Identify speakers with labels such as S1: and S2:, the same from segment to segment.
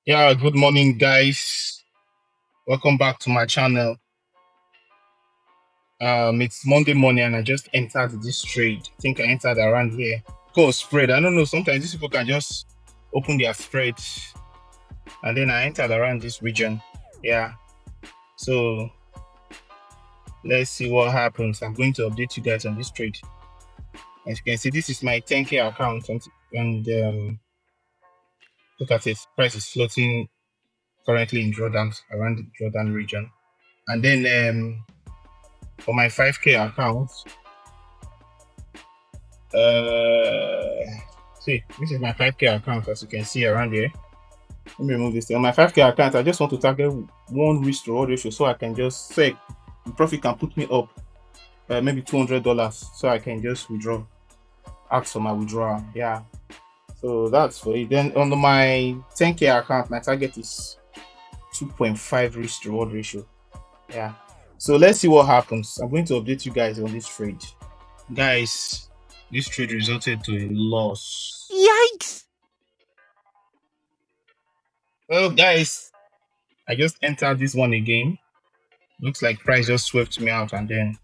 S1: Yeah, good morning, guys. Welcome back to my channel. It's Monday morning, and I just entered this trade. I think I entered around here. Go spread. I don't know. Sometimes these people can just open their spread, and then I entered around this region. Yeah. So let's see what happens. I'm going to update you guys on this trade. As you can see, this is my 10K account, and look at it. Price is floating currently in drawdowns around the drawdown region, and then for my 5K account. See, this is my 5K account, as you can see around here. Let me remove this thing. On my 5K account, I just want to target one risk to reward ratio so I can just say the profit can put me up maybe $200 so I can just withdraw, ask for my withdrawal. Yeah, so that's for it. Then on my 10K account, my target is 2.5 risk to reward ratio. Yeah, so let's see what happens. I'm going to update you guys on this trade, guys. This trade resulted to a loss.
S2: Yikes!
S1: Well, guys, I just entered this one again. Looks like price just swept me out and then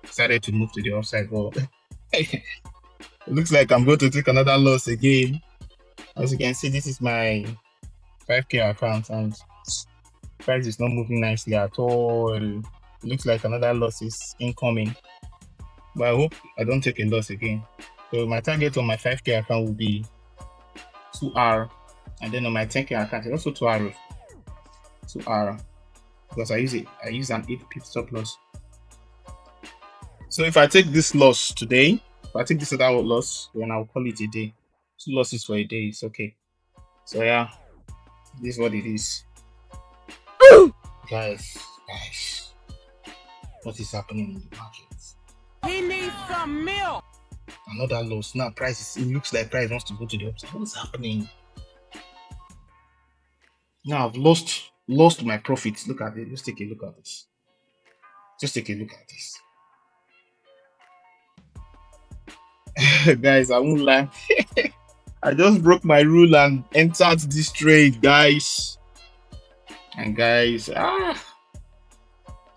S1: decided to move to the upside. Well, it looks like I'm going to take another loss again. As you can see, this is my 5K account and price is not moving nicely at all. It looks like another loss is incoming. But I hope I don't take a loss again. So my target on my 5K account will be 2R, and then on my 10K account it's also 2R. 2R, because I use an 8 pip stop loss. So if I take this loss today, if I take this other loss, then I'll call it a day. 2 losses for a day, it's okay. So yeah, this is what it is. guys, what is happening in the market?
S2: He needs some milk.
S1: Another loss. Now it looks like price wants to go to the upside. What is happening? Now I've lost my profits. Look at it. Just take a look at this. Just take a look at this. Guys, I won't lie. I just broke my rule and entered this trade, guys. And guys, I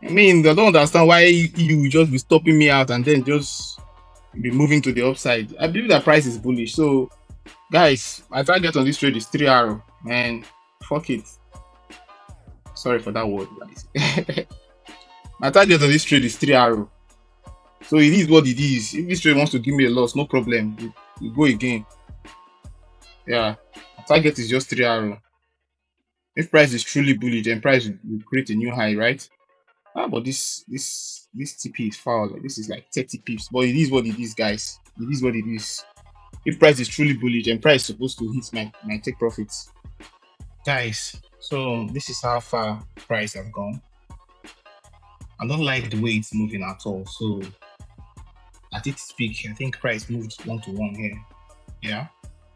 S1: mean, I don't understand why you just be stopping me out and then just be moving to the upside. I believe that price is bullish. So, guys, my target on this trade is 3R. Man, fuck it. Sorry for that word, guys. My target on this trade is 3R. So it is what it is. If this trade wants to give me a loss, no problem. We go again. Yeah, my target is just 3R. If price is truly bullish, then price will create a new high, right? But this TP is foul. This is like 30 pips. But it is what it is, guys. It is what it is. If price is truly bullish, then price is supposed to hit my take profits. Guys, so this is how far price have gone. I don't like the way it's moving at all. So at its peak, I think price moved 1-to-1 here. Yeah.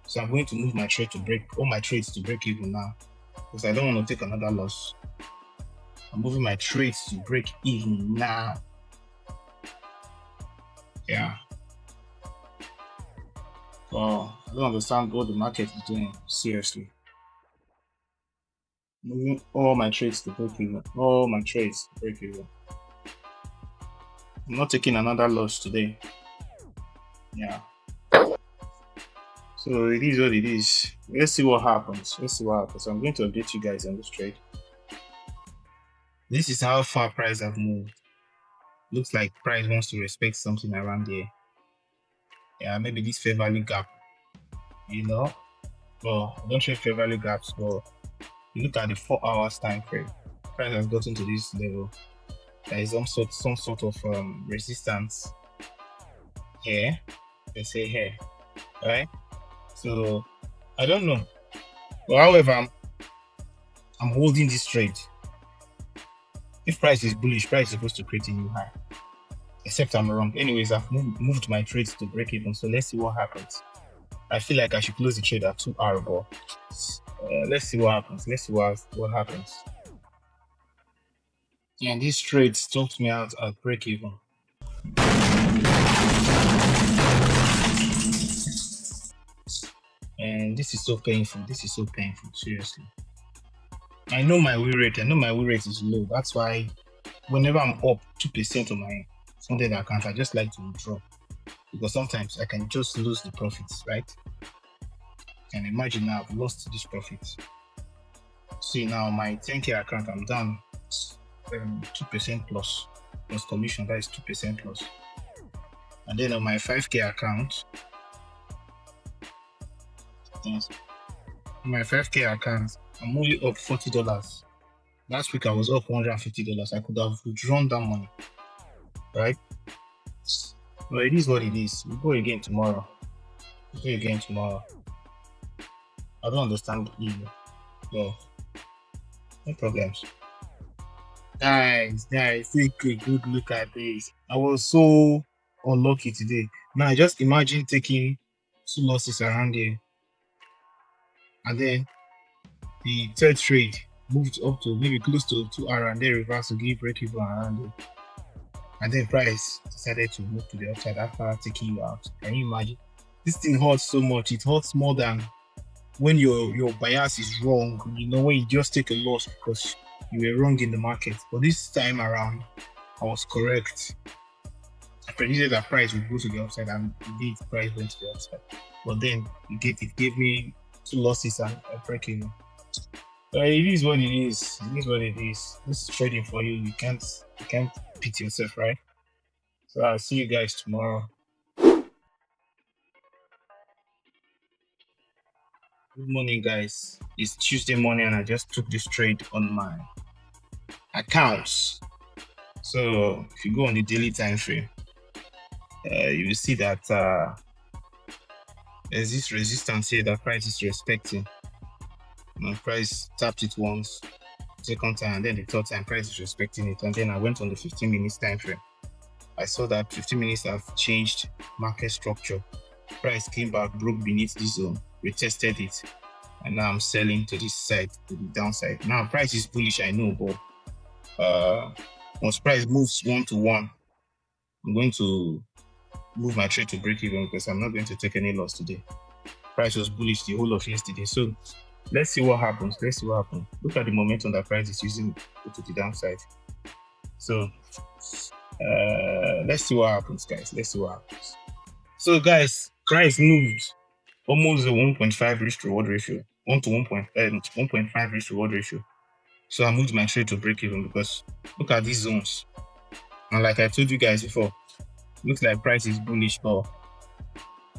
S1: So I'm going to move my trade to break all my trades to break even now, because I don't want to take another loss. I'm moving my trades to break even now. Yeah. Oh, I don't understand what the market is doing. Seriously. Moving all my trades to break even. All my trades to break even. I'm not taking another loss today. Yeah. So it is what it is. Let's see what happens. I'm going to update you guys on this trade. This is how far price have moved. Looks like price wants to respect something around here. Yeah, maybe this fair value gap. You know? Well, I don't trade fair value gaps, but you look at the 4 hours time frame. Price has gotten to this level. There is some sort of resistance here. They say here. Right? So I don't know. But however, I'm holding this trade. If price is bullish, price is supposed to create a new high. Except I'm wrong. Anyways, I've moved my trades to break even. So let's see what happens. I feel like I should close the trade at 2R, but let's see what happens. Let's see what happens. Yeah, this trade stopped me out at break even. And this is so painful. Seriously. I know my win rate. I know my win rate is low. That's why whenever I'm up 2% on my funded account, I just like to withdraw because sometimes I can just lose the profits, right? And imagine now I've lost this profit. See now my 10K account, I'm down 2% plus commission. That is 2% plus. And then on my 5K account, yes, on my 5K account, I'm only up $40. Last week I was up $150. I could have withdrawn that money, right? But it is what it is. We'll go again tomorrow. I don't understand either. So, no problems. Guys, take a good look at this. I was so unlucky today. Now, just imagine taking 2 losses around here. And then the third trade moved up to maybe close to 2 hour and then reverse to give break even around here. And then price decided to move to the upside after taking you out. Can you imagine? This thing hurts so much. It hurts more than when your bias is wrong. You know, when you just take a loss because you were wrong in the market. But this time around, I was correct. I predicted that price would go to the upside, and indeed, price went to the upside. But then it gave me 2 losses and a break even. It is what it is. It is what it is. This is trading for you. You can't beat yourself, right? So I'll see you guys tomorrow. Good morning, guys. It's Tuesday morning, and I just took this trade on my accounts. So if you go on the daily time frame, you will see that there's this resistance here that price is respecting. My price tapped it once, second time, and then the third time price is respecting it. And then I went on the 15 minutes time frame. I saw that 15 minutes have changed market structure. Price came back, broke beneath this zone, retested it, and now I'm selling to this side, to the downside. Now price is bullish, I know, but once price moves 1 to 1, I'm going to move my trade to break even because I'm not going to take any loss today. Price was bullish the whole of yesterday, so let's see what happens. Look at the momentum that price is using to the downside. So let's see what happens, guys. So guys, price moved almost a 1.5 risk reward ratio, 1 to 1.5 risk reward ratio. So I moved my trade to break even because look at these zones. And like I told you guys before, looks like price is bullish, but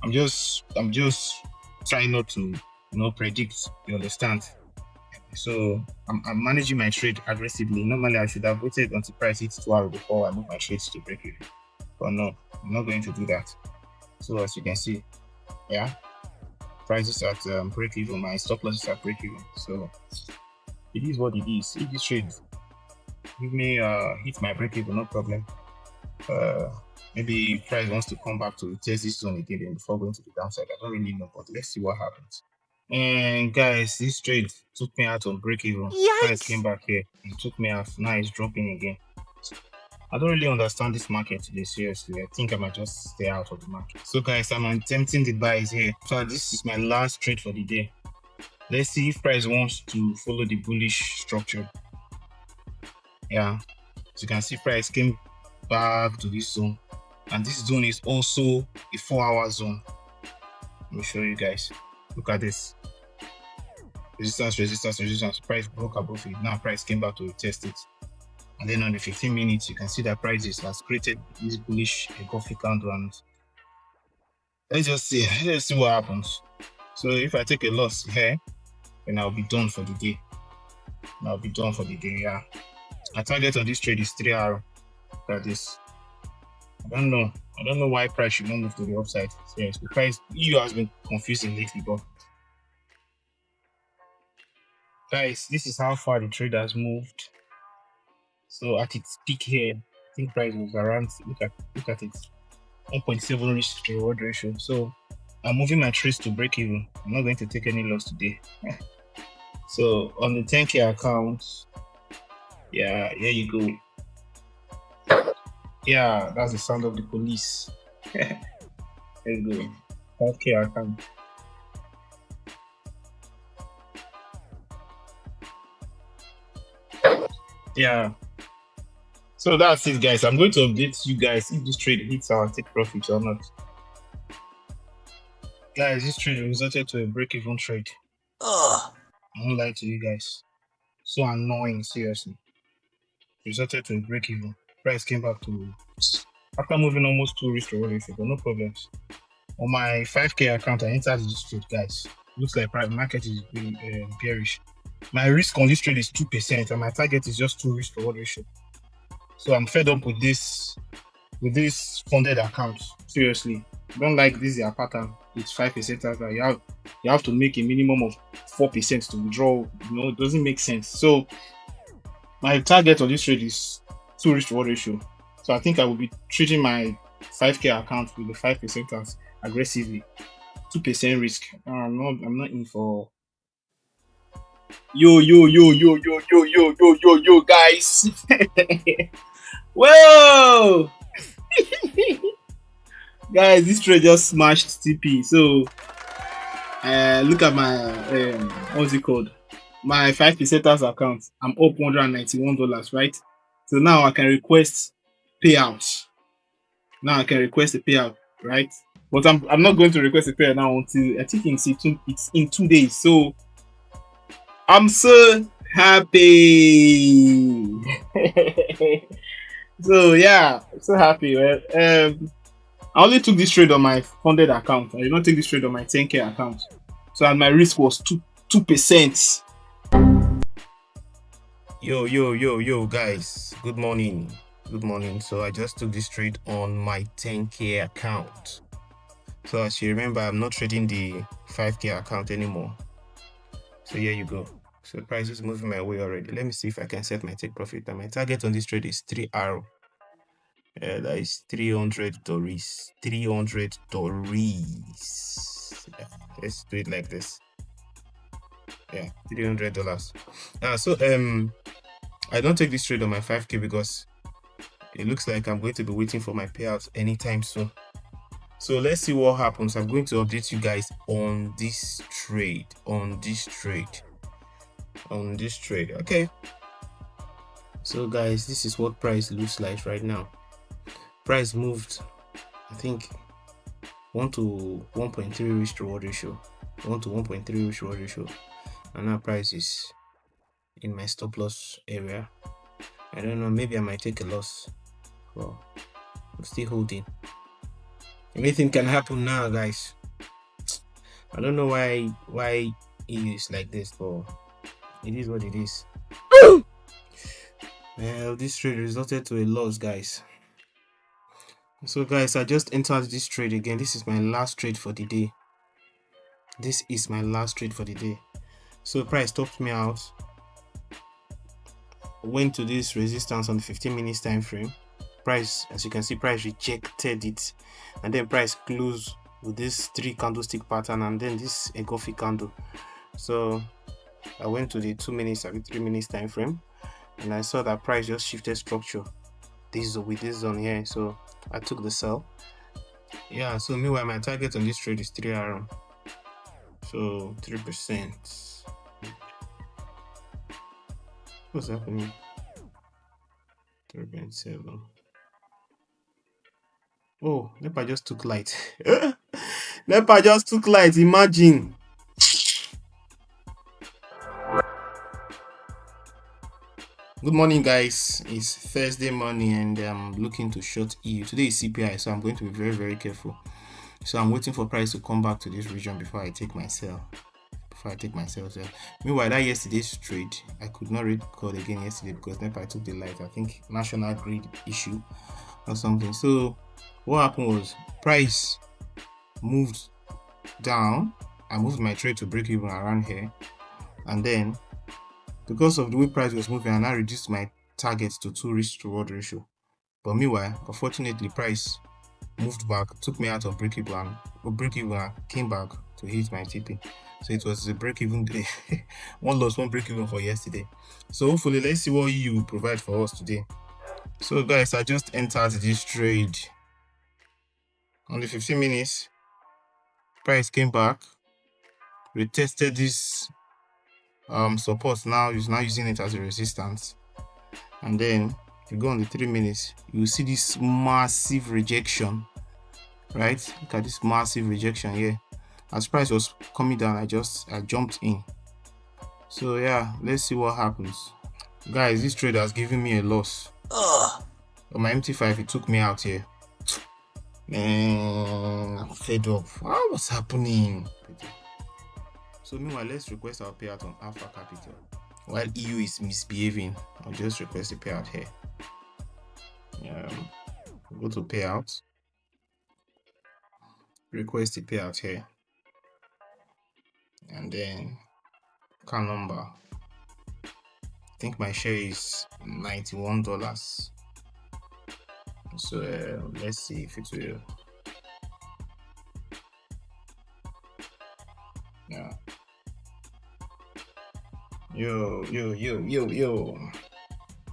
S1: I'm just trying not to predict. You understand? So I'm managing my trade aggressively. Normally I should have waited until price hits 2 hours before I move my trades to break even. But no, I'm not going to do that. So as you can see, yeah, prices at break even, my stop losses at break even. So it is what it is. If this trade give me hit my break even, no problem. Maybe price wants to come back to test this zone again before going to the downside. I don't really know, but let's see what happens. And guys, this trade took me out on break even. Price came back here and took me out. Now it's dropping again. I don't really understand this market today, seriously. I think I might just stay out of the market. So guys, I'm attempting the buys here. So this is my last trade for the day. Let's see if price wants to follow the bullish structure. Yeah, as you can see, price came back to this zone, and this zone is also a 4-hour zone. Let me show you guys. Look at this. Resistance. Price broke above it. Now price came back to retest it. And then on the 15 minutes, you can see that price has created this bullish engulfing candle. And let's see what happens. So if I take a loss here, then I'll be done for the day. Yeah. My target on this trade is 3 hours. Look at this. I don't know why price should not move to the upside. Seriously, price EU has been confusing lately, but guys, this is how far the trade has moved. So at its peak here, I think price was around, look at it, 1.7 risk to reward ratio. So I'm moving my trades to break even. I'm not going to take any loss today. So on the 10K account, yeah, here you go. Yeah, that's the sound of the police. There you go. 10K account. Yeah. So that's it, guys. I'm going to update you guys if this trade hits our take profit or not. Guys, this trade resulted to a break-even trade.
S2: Ugh.
S1: I won't lie to you guys. So annoying, seriously. Resulted to a break-even. Price came back to after moving almost 2 risk reward ratio, but no problems. On my 5K account, I entered this trade, guys. Looks like private market is being bearish. My risk on this trade is 2%, and my target is just 2 risk reward ratio. So I'm fed up with this funded account. Seriously, I don't like this your pattern. It's 5% after you have to make a minimum of 4% to withdraw. It doesn't make sense. So my target on this trade is 2 risk reward ratio. So I think I will be treating my 5K account with the 5% as aggressively. 2% risk. I'm not in for yo guys. Whoa, guys, this trade just smashed TP. So look at my what's it called? My 5%ers account. I'm up $191, right? So now I can request payout. Now I can request a payout, right? But I'm not going to request a payout now until I think it's in 2 days. So I'm so happy. So yeah, I'm so happy. Well, I only took this trade on my funded account. I did not take this trade on my 10K account. So and my risk was 2%. Yo, guys. Good morning. Good morning. So I just took this trade on my 10K account. So as you remember, I'm not trading the 5K account anymore. So here you go. So the price is moving my way already. Let me see if I can set my take profit. And my target on this trade is 3R. That is $300. $300. Yeah, let's do it like this. Yeah, $300. So I don't take this trade on my 5K because it looks like I'm going to be waiting for my payouts anytime soon. So let's see what happens. I'm going to update you guys on this trade. Okay. So guys, this is what price looks like right now. Price moved, I think, 1 to 1.3 risk reward ratio. 1 to 1.3 risk reward ratio. And now price is in my stop loss area. I don't know, maybe I might take a loss. Well, I'm still holding. Anything can happen now, guys. I don't know why it is like this, but it is what it is. Well, this trade resulted to a loss, guys. So guys, I just entered this trade again. This is my last trade for the day. So price topped me out, went to this resistance on the 15 minutes time frame. Price, as you can see, price rejected it, and then price closed with this 3 candlestick pattern and then this engulfing candle. So I went to the 2 minutes and 3 minutes time frame, and I saw that price just shifted structure with this zone here. So I took the sell. Yeah, so meanwhile my target on this trade is 3R. So 3%. What's happening? 3.7. Oh, NEPA just took light. NEPA just took light. Imagine. Good morning, guys. It's Thursday morning and I'm looking to short EU. Today is CPI, so I'm going to be very, very careful. So I'm waiting for price to come back to this region before I take my sell. Meanwhile, that yesterday's trade, I could not record again yesterday because NEPA took the light. I think national grid issue or something. So what happened was price moved down. I moved my trade to break even around here, and then because of the way price was moving, I now reduced my target to 2 risk reward ratio. But meanwhile, unfortunately, price moved back, took me out of break even, came back to hit my TP. So it was a break even day. One loss, one break even for yesterday. So hopefully, let's see what you provide for us today. So guys, I just entered this trade on the 15 minutes. Price came back, retested this support. Now is now using it as a resistance. And then if you go on the 3 minutes, you will see this massive rejection, right? Look at this massive rejection here. As price was coming down, I jumped in. So yeah, let's see what happens. Guys, this trade has given me a loss. On my MT5, it took me out here. Man, I'm fed up. What's happening? So meanwhile, let's request our payout on Alpha Capital. While EU is misbehaving, I'll just request a payout here. Go to payout. Request a payout here. And then account number. I think my share is $91. So let's see if it will. Yeah. Yo.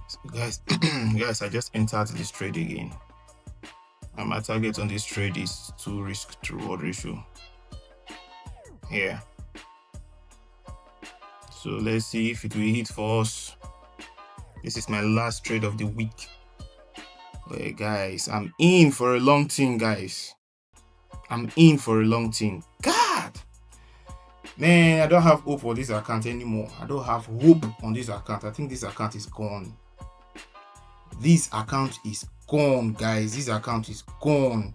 S1: So guys, guys, I just entered this trade again. And my target on this trade is 2 risk to reward ratio. Here. So let's see if it will hit for us. This is my last trade of the week. Hey guys, I'm in for a long thing, guys. I'm in for a long thing. God! Man, I don't have hope for this account anymore. I don't have hope on this account. I think this account is gone. This account is gone, guys. This account is gone.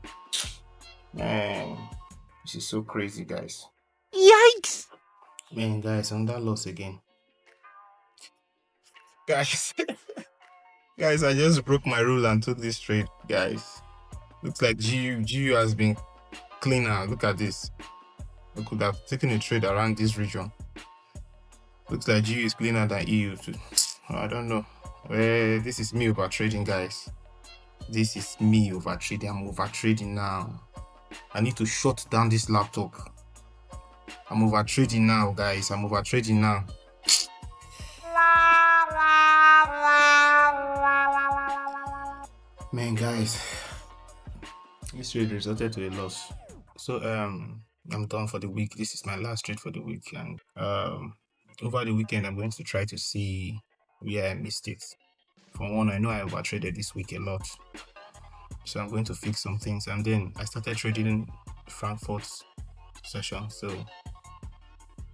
S1: Man, this is so crazy, guys.
S2: Yikes!
S1: Man, guys, on that loss again. Guys, guys, I just broke my rule and took this trade, guys. Looks like GU has been cleaner. Look at this. I could have taken a trade around this region. Looks like GU is cleaner than EU too. I don't know. This is me over trading, guys. This is me over trading. I'm over trading now. I need to shut down this laptop. I'm over trading now, guys. I'm over trading now. Man, guys, this trade resulted to a loss. So I'm done for the week. This is my last trade for the week, and over the weekend I'm going to try to see where I missed it. For one, I know I overtraded this week a lot, so I'm going to fix some things. And then I started trading in Frankfurt's session, so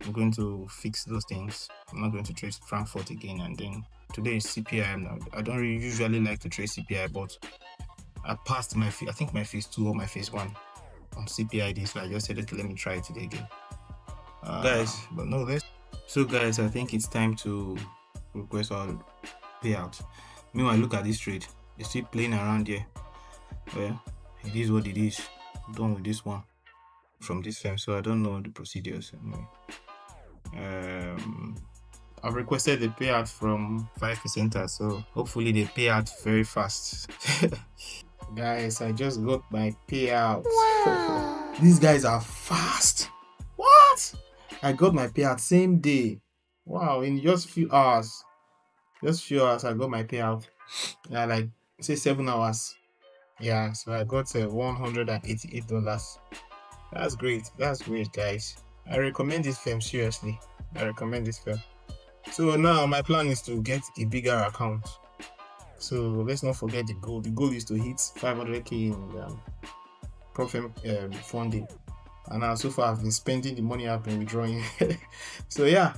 S1: I'm going to fix those things. I'm not going to trade Frankfurt again. And then today is CPI. I don't really usually like to trade CPI, but I passed my I think my phase 2 or my phase 1 on CPID, so I just said, okay, let me try it today again, guys. But no, so guys, I think it's time to request our payout. Meanwhile, look at this trade. It's still playing around here. Well, it is what it is. I'm done with this one from this firm, so I don't know the procedures anyway. I've requested the payout from 5%, so hopefully they pay out very fast. Guys, I just got my payout. Wow. These guys are fast. What? I got my payout same day. Wow, in just few hours. I got my payout. Yeah, like say 7 hours. Yeah, so I got $188. That's great. That's great, guys. I recommend this firm, seriously. I recommend this firm. So now my plan is to get a bigger account. So let's not forget the goal. The goal is to hit 500k in profit funding. And so far I've been spending the money I've been withdrawing. So yeah,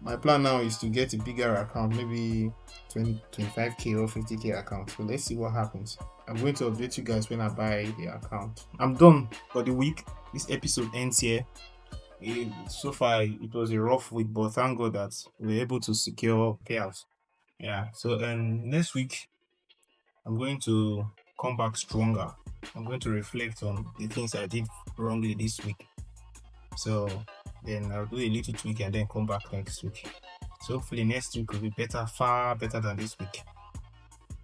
S1: my plan now is to get a bigger account, maybe 25k or 50k account. So let's see what happens. I'm going to update you guys when I buy the account. I'm done for the week. This episode ends here. So far it was a rough week, but thank God that we were able to secure payouts. Yeah, so next week I'm going to come back stronger. I'm going to reflect on the things I did wrongly this week. So then I'll do a little tweak and then come back next week. So hopefully next week will be better, far better than this week.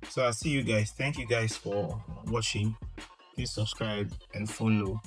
S1: So I'll see you guys. Thank you guys for watching. Please subscribe and follow.